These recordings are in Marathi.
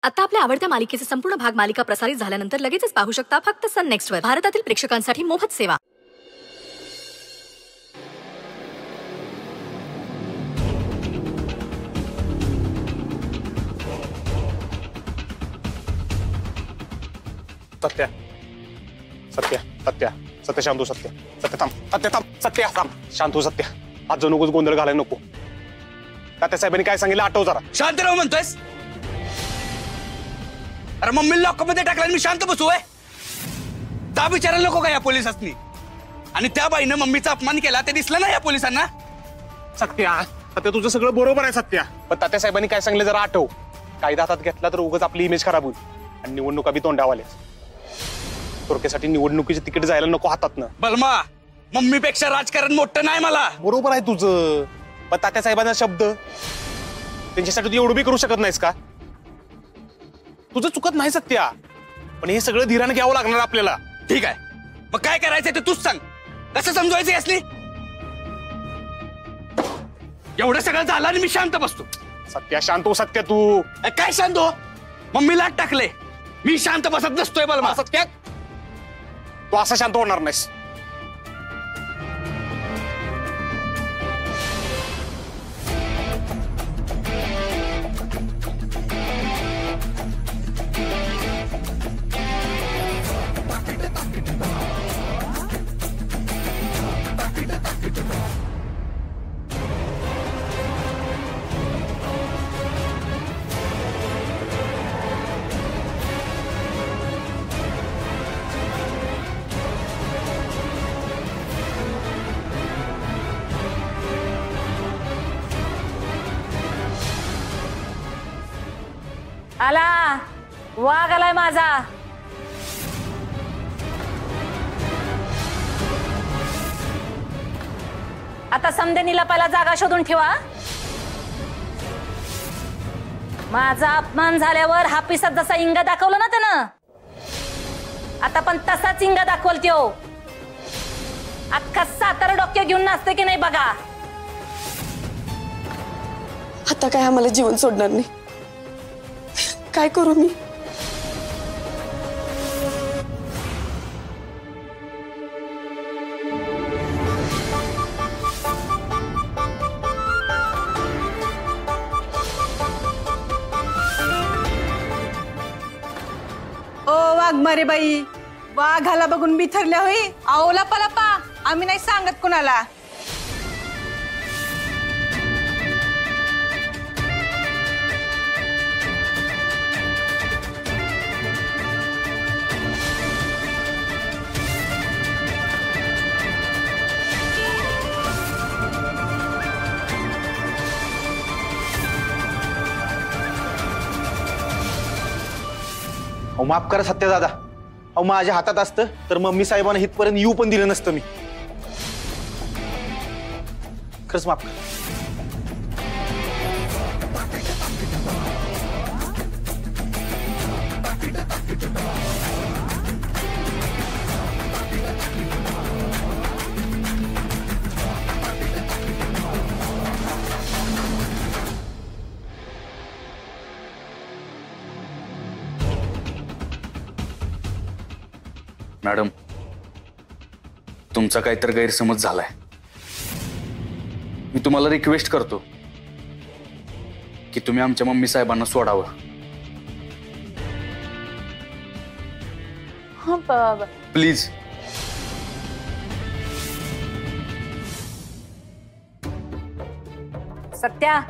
आता आपल्या आवडत्या मालिकेचे संपूर्ण भाग मालिका प्रसारित झाल्यानंतर लगेचच पाहू शकता फक्त सन नेक्स्ट वर. भारतातील प्रेक्षकांसाठी मोफत सेवा. सत्या सत्या सत्या सत्य शांतू सत्य सत्य थांब सत्य थांब सत्य थांब शांतू सत्या आज जो नकोच गोंधळ घालायला नको. तात्या साहेबांनी काय सांगितलं आठव जरा. शांत राहू म्हणतोयस? अरे मम्मी लॉकअपमध्ये टाकला मी शांत बसू आहे? ता विचारायला नको का या पोलिसांनी? आणि त्या बाईनं मम्मीचा अपमान केला ते दिसलं ना या पोलिसांना? सत्या सत्या तुझं सगळं बरोबर आहे सत्या, पण तात्या साहेबांनी काय सांगितलं जरा आठव. कायदा हातात घेतला तर उगाच आपली इमेज खराब होईल आणि निवडणुका बी तोंडावाले. थोडक्यासाठी निवडणुकीचे तिकीट जायला नको हातातनं. बलमा मम्मीपेक्षा राजकारण मोठं नाही मला. बरोबर आहे तुझं, पण तात्या साहेबांचा शब्द त्यांच्यासाठी तू एवढं बी करू शकत नाहीस का? तुझं चुकत नाही सत्या, पण हे सगळं धीराने घ्यावं लागणार आपल्याला. ठीक आहे, मग काय करायचंय ते तूच सांग. कसं समजवायचं असली? एवढं सगळं झालं आणि मी शांत बसतो. सत्या शांत हो सत्या तू. काय शांत हो? मम्मीला टाकले मी शांत बसत नसतोय. बलमा सत्या तू असं शांत होणार नाहीस. आला वाघ आलाय माझा. आता समदेनीला पहिला जागा शोधून ठेवा. माझा अपमान झाल्यावर हापिसात जसा इंगा दाखवला ना त्यानं, आता पण तसाच इंगा दाखवल त्यो. अख्खा सातारा डोक्या घेऊन नाचते की नाही बघा. आता काय आम्हाला जीवन सोडणार नाही. काय करू मी? ओ वाघमारे बाई, वाघाला बघून बिथरल्या होई. आवला पलापा आम्ही नाही सांगत कुणाला. माफ करा सत्य दादा. अहो माझ्या हातात असतं तर मम्मी साहेबांना इथपर्यंत येऊ पण दिलं नसतं मी. खरंच माफ करा. मॅडम तुमचा काहीतरी गैरसमज झालाय. मी तुम्हाला रिक्वेस्ट करतो की तुम्ही आमच्या मम्मी साहेबांना सोडावं. प्लीज. सत्या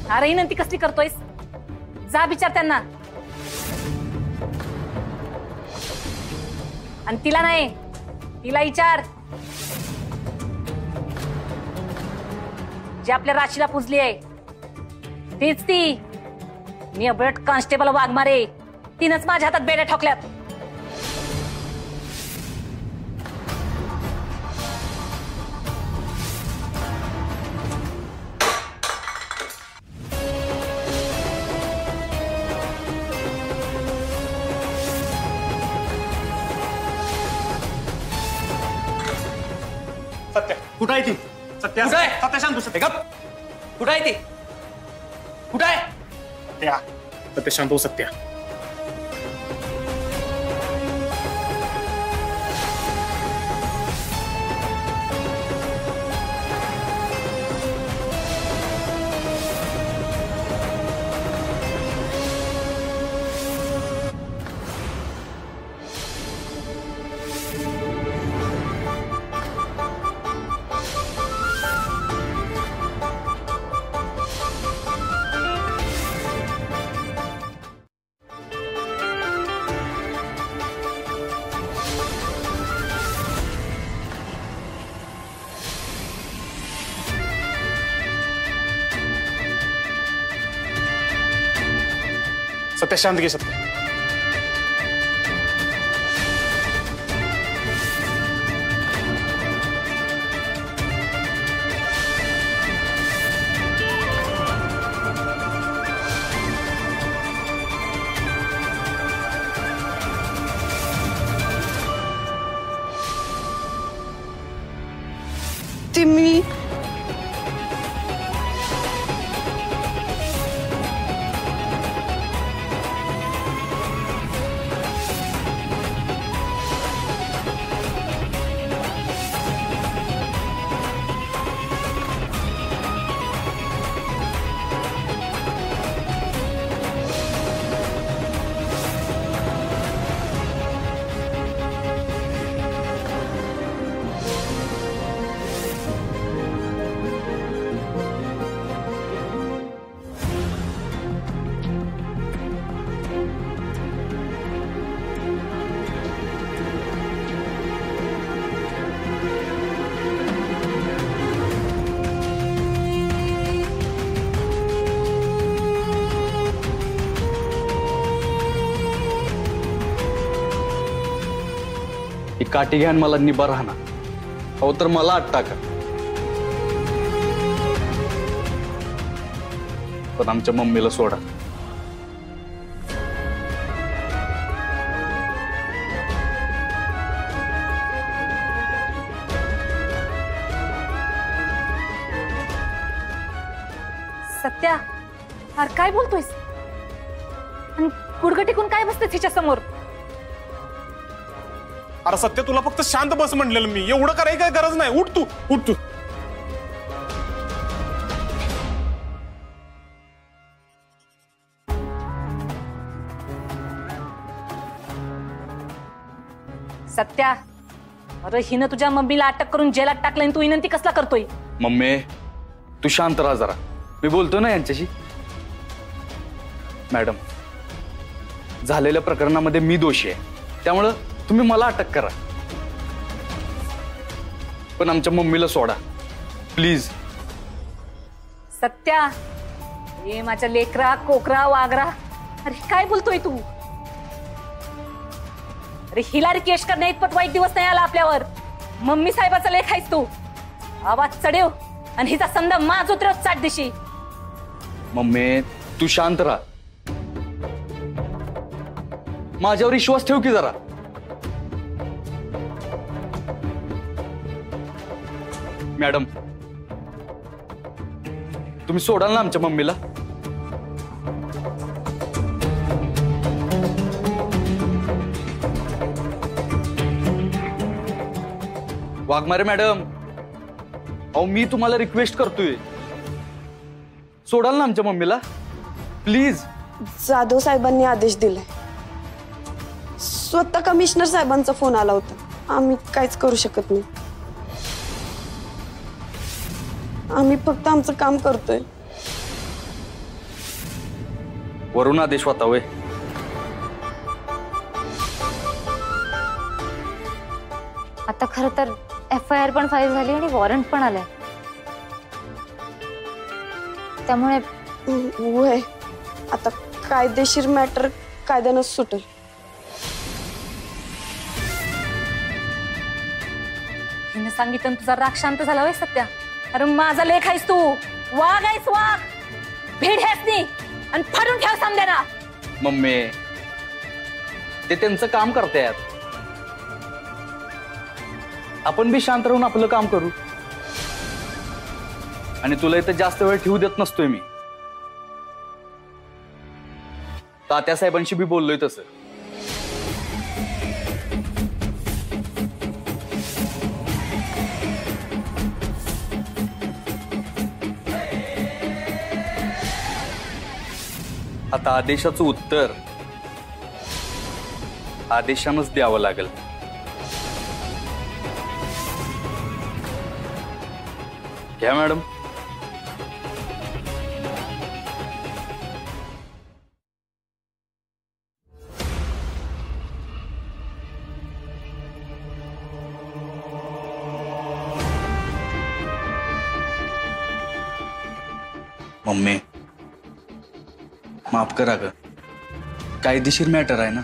अरे ही नंती कसली करतोयस? जा विचार त्यांना. आणि तिला नाही, तिला विचार जे आपल्या राशीला पुजली आहे तीच ती. मी अबरट कॉन्स्टेबल वाघमारे, तिनंच माझ्या हातात बेड्या ठोकल्यात. सत्या कुठं आहे ती? सत्या कुठं आहे? सत्या शांत कुठं आहे ती? कुठं आहे? सत्या सत्या शांत हो सत्या. सत्या शांत घे सत्या. ते मी ही काठी घ्या आणि मला निभा राहणार. अहो तर मला आत टाका, पण आमच्या मम्मीला सोडा. सत्या, अरे काय बोलतोयस? आणि गुडघं टिकून काय बसते तिच्या समोर? अरे सत्य तुला फक्त शांत बस म्हणलेलं मी. एवढं करायची काय गरज नाही. उठ तू उठ तू. सत्या, अरे हिनं तुझ्या मम्मीला अटक करून जेलात टाकलं आणि तू विनंती कसला करतोय? मम्मी तू शांत राहा जरा, मी बोलतो ना यांच्याशी. मॅडम, झालेल्या प्रकरणामध्ये मी दोषी आहे, त्यामुळं तुम्ही मला अटक करा, पण आमच्या मम्मीला सोडा प्लीज. सत्या, हे माझ्या लेकरा कोकरा वागरा, अरे काय बोलतोय तू? अरे हिला रिक्वेस्ट करण्या इतपत वाईट दिवस नाही आला आपल्यावर. मम्मी साहेबाचा लेख आहेस तू. आवाज चढेव आणि हिचा संदा माज उतरत चाट दिशी. मम्मी तू शांत राहा, माझ्यावर विश्वास ठेव की जरा. मॅडम, तुम्ही सोडाल ना आमच्या मम्मीला? वाघमारे मॅडम, अहो मी तुम्हाला रिक्वेस्ट करतोय, सोडाल ना आमच्या मम्मीला प्लीज. जाधव साहेबांनी आदेश दिले. स्वतः कमिशनर साहेबांचा फोन आला होता. आम्ही काहीच करू शकत नाही. आम्ही फक्त आमचं काम करतोय. वरून आदेश होता होय? आता खरं तर FIR पण फाईल झाली आणि वॉरंट पण आलंय, त्यामुळे होय, आता कायदेशीर मॅटर कायद्यानं सुटेल. हिने सांगितलं तुझा राग शांत झाला होय सत्या? अरे माझा लेख आहेस तू, वाघ आहेस वाघ, भीड आहेस नी, आणि फाडून ठेव समद्याना. मम्मी ते त्यांचं काम करतायत, आपण बी शांत राहून आपलं काम करू. आणि तुला इथं जास्त वेळ ठेवू देत नसतोय मी. तात्यासाहेबांशी बी बोललोय तसं. आता आदेशाचं उत्तर आदेशानंच द्यावं लागेल. घ्या मॅडम. मम्मी माफ करा ग, कायदेशीर मॅटर आहे ना,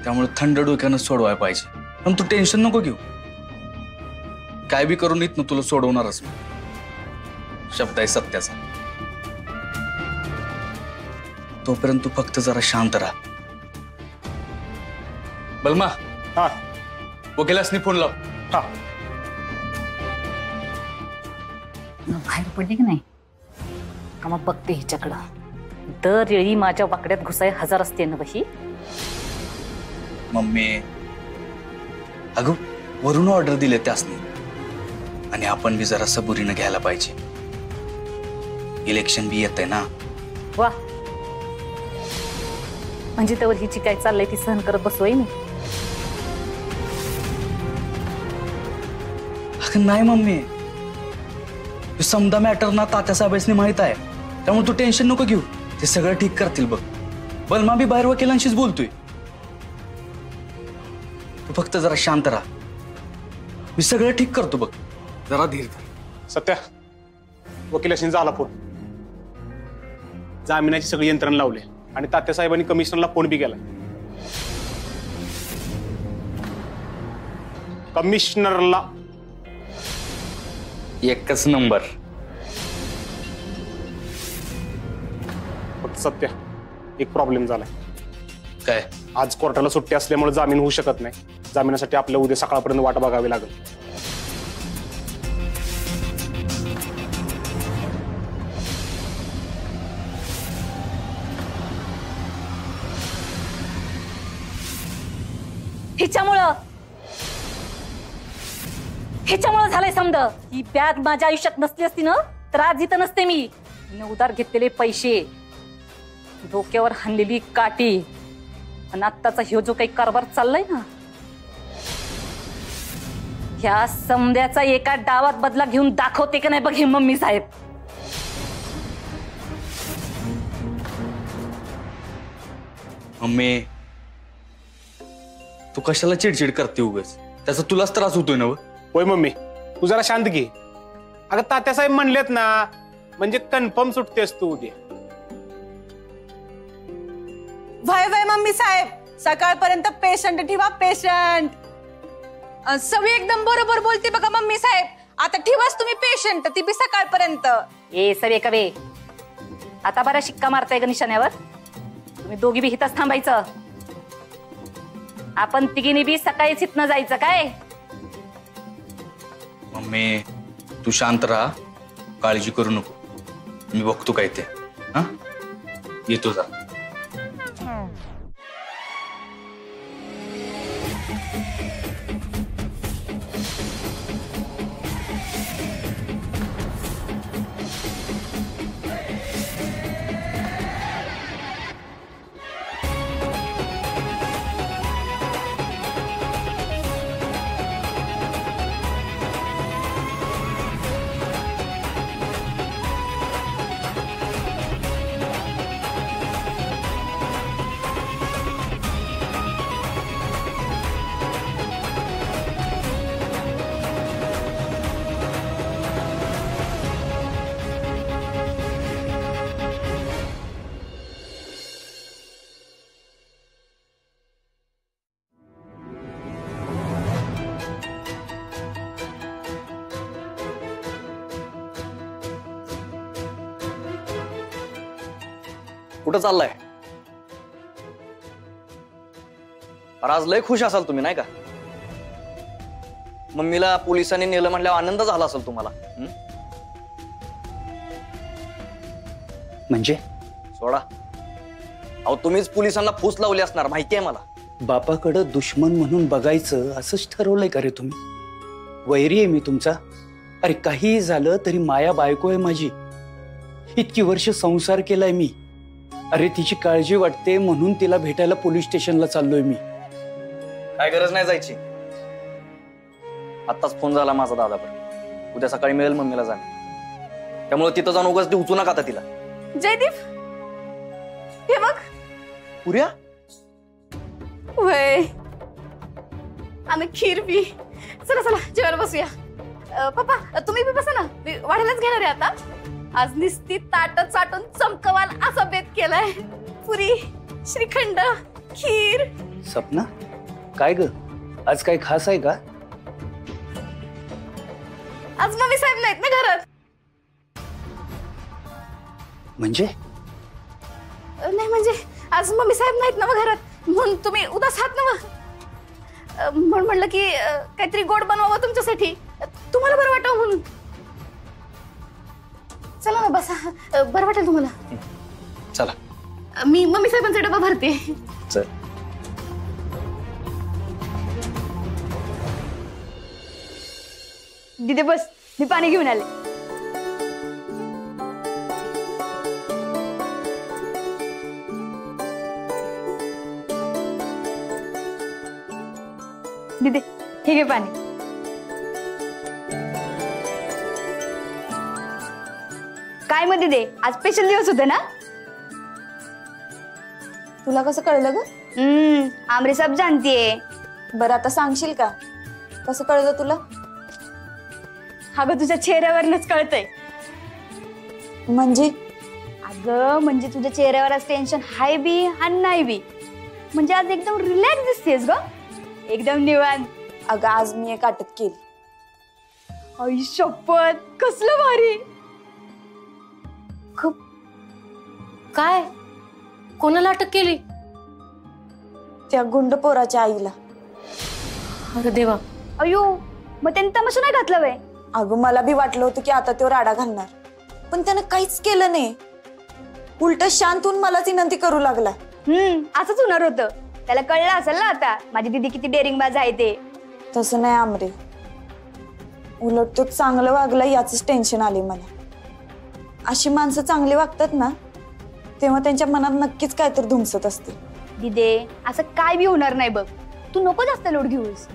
त्यामुळे थंड डोक्यानं सोडवायला पाहिजे. पण तू टेन्शन नको घेऊ, काय बी करून इथनं तुला सोडवणारच मी. शब्द आहे सत्याचा. तोपर्यंत तू फक्त जरा शांत राहा. बलमा, हा वकिलासनी फोन लाव. हा बाहेर पडली की नाही का मग बघते हिच्याकडं. दरवेळी माझ्या वाकड्यात घुसाय 1000 असते ना बही. मम्मी अगं वरून ऑर्डर दिले त्यासनी, आणि आपण बी जरा सबुरीनं घ्यायला पाहिजे. इलेक्शन बी येत आहे ना. वा, म्हणजे त्यावर हिची काय चाललंय ती सहन करत बसलोय मी. अगं नाही मम्मी, समजा मॅटर ना तात्यासाहेबांनी माहित आहे, त्यामुळे तू टेन्शन नको घेऊ. ते सगळं ठीक करतील बघ. बलमा बी बाहेर वकिलांशीच बोलतोय. तू फक्त जरा शांत राहा, मी सगळं ठीक करतो बघ. जरा धीर धर. सत्या, वकिलाशी झाला फोन. जामिनाची सगळी यंत्रणा लावले आणि तात्यासाहेबांनी कमिशनरला फोन बी केला. कमिशनरला एकच नंबर. फक्त सत्या, एक प्रॉब्लेम झालाय. काय? आज कोर्टाला सुट्टी असल्यामुळे जामीन होऊ शकत नाही. जामिनासाठी आपल्याला उद्या सकाळपर्यंत वाट बघावी लागेल. ह्याच्यामुळं झालंय समज. ही बॅग माझ्या आयुष्यात नसली असती ना तर आज इथं नसते मी. उधार घेतलेले पैसे, डोक्यावर हाणलेली काठी, आणि आत्ताचा ह्यो जो काही कारभार चाललाय ना, ह्या समद्याचा एका डावात बदला घेऊन दाखवते का नाही बघ हे मम्मी साहेब. मम्मी तू कशाला चिडचिड करते उगाच? त्याचा तुलाच त्रास होतोय ना. होय मम्मी, तू जरा शांत घे. अगं तात्यासाहेब म्हणलेत ना, म्हणजे कन्फर्म सुटतेस तू उद्या. वय वय मम्मी साहेब, सकाळपर्यंत पेशंट ठेवा. पेशंट सगळी एकदम बरोबर बोलते बघा मम्मी साहेब. आता ठेवाच तुम्ही पेशंट, ती बी सकाळपर्यंत. ए सवे कवे, आता बरा शिक्का मारताय का निशाण्यावर? तुम्ही दोघी बी हिताच थांबायचं. आपण तिघींनी बी सकाळीच इथनं जायचं काय? मम्मी तू शांत राहा, काळजी करू नको. मी बघतो काय ते. हा येतो जा. कुठं चाललाय? आज लय खुश असाल तुम्ही नाही का? मम्मीला पोलिसांनी नेलं म्हटल्यावर आनंद झाला असेल तुम्हाला. म्हणजे सोडा, अहो तुम्हीच पोलिसांना फूस लावली असणार माहिती आहे मला. बापाकडं दुश्मन म्हणून बघायचं असंच ठरवलंय का रे तुम्ही? वैरी आहे मी तुमचा? अरे काहीही झालं तरी माया बायको आहे माझी. इतकी वर्ष संसार केलाय मी. अरे तिची काळजी वाटते म्हणून तिला भेटायला पोलीस स्टेशनला चाललोय मी. काय गरज नाही जायची. आत्ताच फोन झाला माझा दादावर. उद्या सकाळी मिळेल मम्मीला जाणे. त्यामुळे तिथं जाऊन उगाच उचू नका आता तिला. जयदीप हे बघ. पुऱ्या वय आम्ही खीर पी. चला चला जेवायला बसूया. पप्पा तुम्ही बी बसा ना. मी वाढायलाच घेणार आहे आता. आज निस्ती ताट चाटून चमकवाल असा बेत केलाय. पुरी, श्रीखंड, खीर. सपना काय ग, आज काय खास आहे का? आज मम्मी साहेब नाहीत ना घरात. म्हणजे नाही म्हणजे आज मम्मी साहेब नाहीत ना मग घरात म्हणून तुम्ही उदास आहात ना मग. म्हणून म्हणलं की काहीतरी गोड बनवावं तुमच्यासाठी, तुम्हाला बरं वाटावं म्हणून. चला ना बसा. बरं वाटेल तुम्हाला. चला मी मम्मी साहेबांचा डबा भरते. चल. दिदे बस, मी पाणी घेऊन आले. दिदे हे घे पाणी. काय मध्ये दे, आज स्पेशल दिवस होते ना. तुला कसं कळलं ग? आमरे सब जानतीये. बरं आता सांगशील का कसं कळलं तुला? अगं तुझ्या चेहऱ्यावरनच कळतंय. म्हणजे? अगं म्हणजे तुझ्या चेहऱ्यावर आज टेन्शन हाय बी आणि नाही बी. म्हणजे आज एकदम रिलॅक्स दिसतेस ग, एकदम निवांत. अगं आज मी एक अटक केली. आई शपथ, कसलं भारी. काय? कोणाला अटक केली? त्या गुंड पोराच्या आईला. अरे देवा. अयो, मग त्यांनी तमाशा नाही घातला वय? अगं मला बी वाटलं होतं की आता तो राडा घालणार, पण त्यानं काहीच केलं नाही. उलट शांत होऊन मलाच विनंती करू लागला. असंच होणार होतं. त्याला कळलं असेल ना आता माझी दीदी किती डेअरिंगबाज आहे ते. तसं नाही आमरे, उलट तो चांगलं वागला याच टेन्शन आले मला. अशी माणसं चांगली वागतात ना तेव्हा त्यांच्या मनात नक्कीच काहीतरी धुमसत असते. दिदे असं काय बी होणार नाही बघ. तू नको जास्त लोड घेऊस.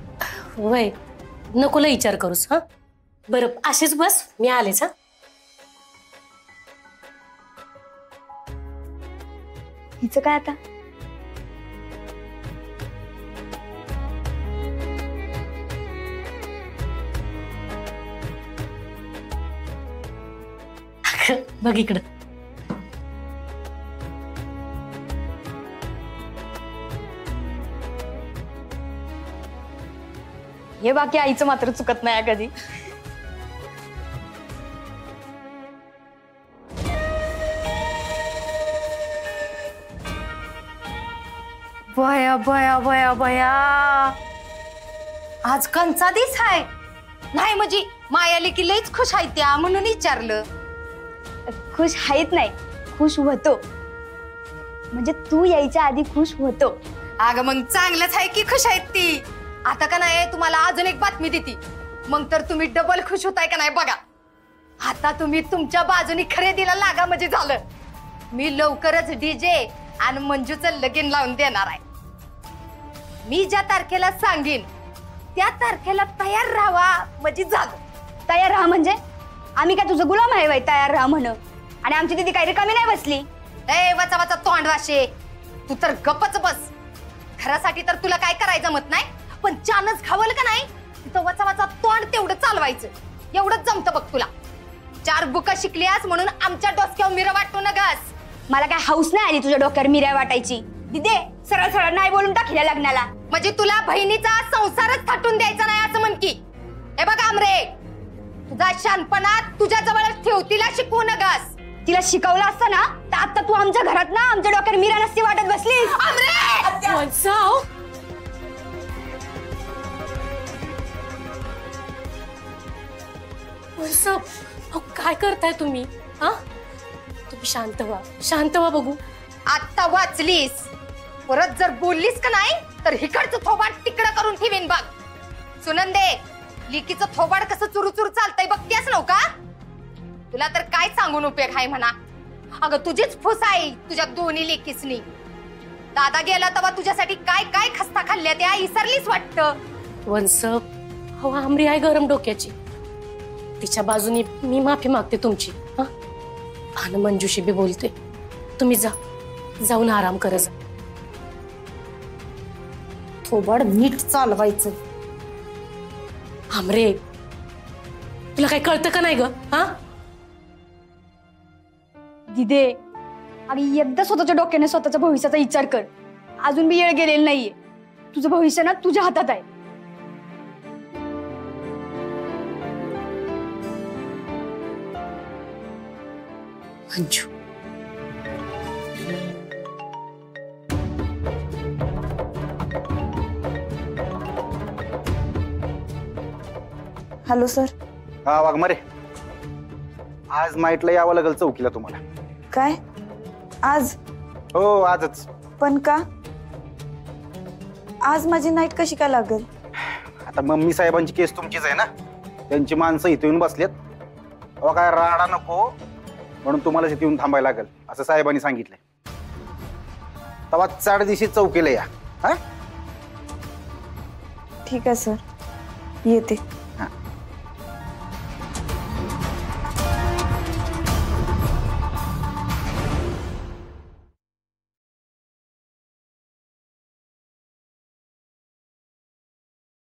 वय नकोला विचार करूस. हा बरं अशीच बस, मी आलेच. हा हिचं काय आता? बघ इकडं. हे बाकी आईचं मात्र चुकत नाही कधी. बया बया बया बया, आज कंचा दिस आहे. नाही म्हणजे मायाली की लईच खुश आहे त्या म्हणून विचारलं. खुश आहेत नाही, खुश होतो. म्हणजे तू यायच्या आधी खुश होतो. अगं मग चांगलंच आहे की खुश आहेत ती. आता का नाही तुम्हाला अजून एक बातमी देती, मग तर तुम्ही डबल खुश होताय का नाही बघा. आता तुम्ही तुमच्या बाजूनी खरेदीला लागा म्हणजे झालं. मी लवकरच डीजे आणि मंजूचं लगीन लावून देणार आहे. मी ज्या तारखेला सांगेन त्या तारखेला तयार राहावा म्हणजे झालं. तयार राहा म्हणजे आम्ही काय तुझं गुलाम आहे बाई तयार राहा म्हण. आणि आमची दिदी काही रिकामी नाही बसली. ए वाचा वाचा तोंड वाशे, तू तर गप्पच बस. घरासाठी तर तुला काय करायचं जमत नाही, पण चानच खावल का नाही तिथं वाचा वाचा तोंड तेवढं चालवायचं. एवढंच जमतं बघ तुला. 4 बुका शिकलीस म्हणून आमच्या डोसक्यावर मिरं वाटू नगस. मला काय हाऊस नाही आली तुझ्या डोक्यावर मिऱ्या वाटायची. दिदे सरळ सरळ नाही बोलून टाकल्या लग्नाला. म्हणजे तुला बहिणीचा संसारच थाटून द्यायचा नाही असं म्हण की. हे बघ आमरे, तुझा शानपणा तुझ्या जवळच ठेव. तिला शिकवू नगस. तिला शिकवलं असतं ना तर आता तू आमच्या घरात ना आमच्या डोक्यावर मिऱ्या नसती वाटत बसली. काय करताय तुम्ही? हा तुम्ही शांत व्हा, शांत व्हा बघू. आत्ता वाचलीस, परत जर बोललीस का नाही तर हिकडचं थोबाड तिकडं करून ठेवीन बघ. सुनंदे, लिकीचं थोबाड कसं चुरू चालतंय बघतेस नव का? तुला तर काय सांगून उपयोग आहे म्हणा. अगं तुझीच फुस आहे तुझ्या दोन्ही लेकीसनी. दादा गेला तेव्हा तुझ्यासाठी काय काय खस्ता खाल्ल्या त्या इसरलीच वाटतं. वंस, हो आमरी आहे गरम डोक्याची. तिच्या बाजूनी मी माफी मागते तुमची. हा, आणि मंजूशी बी बोलते. तुम्ही जाऊन आराम करा. थोबाड नीट चालवायचं. आमरे, तुला काय कळतं का नाही ग? हा, दिदे, आणि एकदा स्वतःच्या डोक्याने स्वतःच्या भविष्याचा विचार कर. अजून बी वेळ गेलेली नाहीये. तुझं भविष्य ना तुझ्या हातात आहे. Manju, hello sir. हा वाघमारे, आज नाईटला यावं लागेल चौकीला तुम्हाला. काय आज? हो आजच. पण का? आज माझी नाईट कशी काय लागेल? आता मम्मी साहेबांची केस तुमचीच आहे ना, त्यांची माणसं इथे येऊन बसलेत. अहो काय राडा नको म्हणून तुम्हाला इथे येऊन थांबायला लागेल असं साहेबांनी सांगितलंय. तेव्हा 4 दिवशी चौकीला या. हा, ठीक आहे सर, येते.